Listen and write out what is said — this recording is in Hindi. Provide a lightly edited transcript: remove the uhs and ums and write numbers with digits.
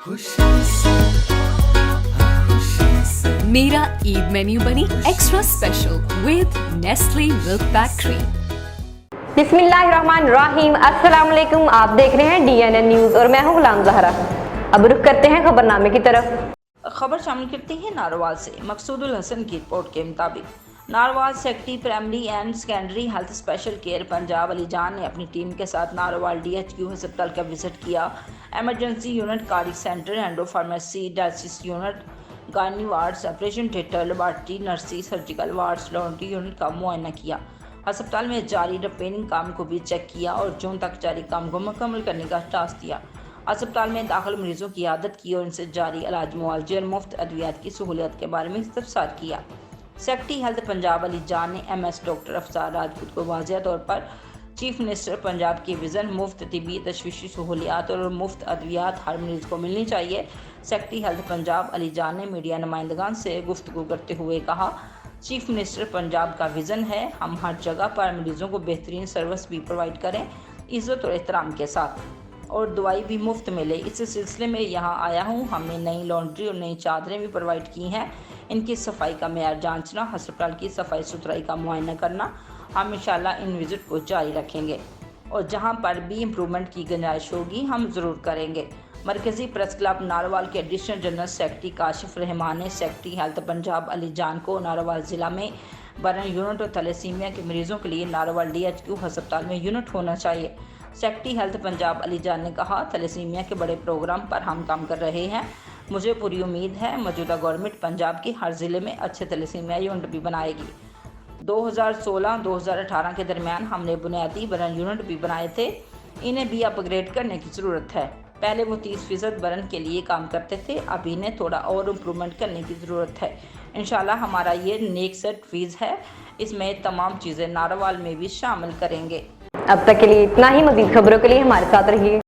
मेरा ईद मेन्यू बनी extra special with Nestle milk pack cream. बिस्मिल्लाहिर्रहमानिर्रहीम, अस्सलाम वालेकुम। आप देख रहे हैं DNN न्यूज़ और मैं हूं गुलाम ज़हरा। अब रुख करते हैं खबरनामे की तरफ। खबर शामिल करते हैं नारोवाल से। मकसूदुल हसन की रिपोर्ट के मुताबिक Narowal secretary primary and secondary health special care Punjab Ali जान ने अपनी टीम के साथ नारोवाल DHQ अस्पताल का विजिट किया। Emergency unit, cardiac centre, endo pharmacy, dialysis unit, gynae wards, operation theatre, laboratory, nursery, surgical wards, laundry unit का मुआयना किया। अस्पताल में जारी रिपेयरिंग काम को भी चेक किया और जून तक जारी काम को मुकम्मल करने का टास्क दिया। अस्पताल में दाखिल मरीजों की आदत की और इनसे जारी इलाज, मुआवजे और मुफ्त अद्वियात की सहूलियत के बारे में इस्तफसार किया। सेक्रेटरी हेल्थ पंजाब अली जान ने MS डॉक्टर अफसार राजपूत को वाज़ेह तौर पर चीफ मिनिस्टर पंजाब की विज़न मुफ्त तिबी तशवीशी सहूलियात और मुफ्त अद्वियात हर मरीज़ को मिलनी चाहिए। सेक्रेटरी हेल्थ पंजाब अली जान ने मीडिया नुमाइंदगान से गुफ्तगू करते हुए कहा, चीफ मिनिस्टर पंजाब का विज़न है हम हर जगह पर मरीज़ों को बेहतरीन सर्विस भी प्रोवाइड करें, इज़्ज़त और एहतराम के साथ, और दवाई भी मुफ्त मिले। इस सिलसिले में यहाँ आया हूँ। हमने नई लॉन्ड्री और नई चादरें भी प्रोवाइड की हैं। इनकी सफाई का मेयार जांचना, अस्पताल की सफाई सुथराई का मुआयना करना, हम इंशाल्लाह इन विज़िट को जारी रखेंगे और जहाँ पर भी इम्प्रूवमेंट की गुंजाइश होगी हम ज़रूर करेंगे। मरकज़ी प्रेस क्लब नारोवाल के additional general secretary Kashif Rahman ने सेक्रेटरी हेल्थ पंजाब अली जान को नारोवाल ज़िला में बर्न यूनिट और थैलेसीमिया के मरीज़ों के लिए नारोवाल DHQ अस्पताल में यूनिट होना चाहिए। सेक्रेटरी हेल्थ पंजाब अली जान ने कहा, थैलेसीमिया के बड़े प्रोग्राम पर हम काम कर रहे हैं। मुझे पूरी उम्मीद है मौजूदा गवर्नमेंट पंजाब के हर ज़िले में अच्छे थैलेसीमिया यूनिट भी बनाएगी। 2016-2018 के दरमियान हमने बुनियादी बर्न यूनिट भी बनाए थे, इन्हें भी अपग्रेड करने की ज़रूरत है। पहले वो 30% बर्न के लिए काम करते थे, अब इन्हें थोड़ा और इम्प्रूवमेंट करने की ज़रूरत है। इंशाल्लाह हमारा ये नेक्स्ट सेट फीस है, इसमें तमाम चीज़ें नारोवाल में भी शामिल करेंगे। अब तक के लिए इतना ही। मज़ीद खबरों के लिए हमारे साथ रहिए।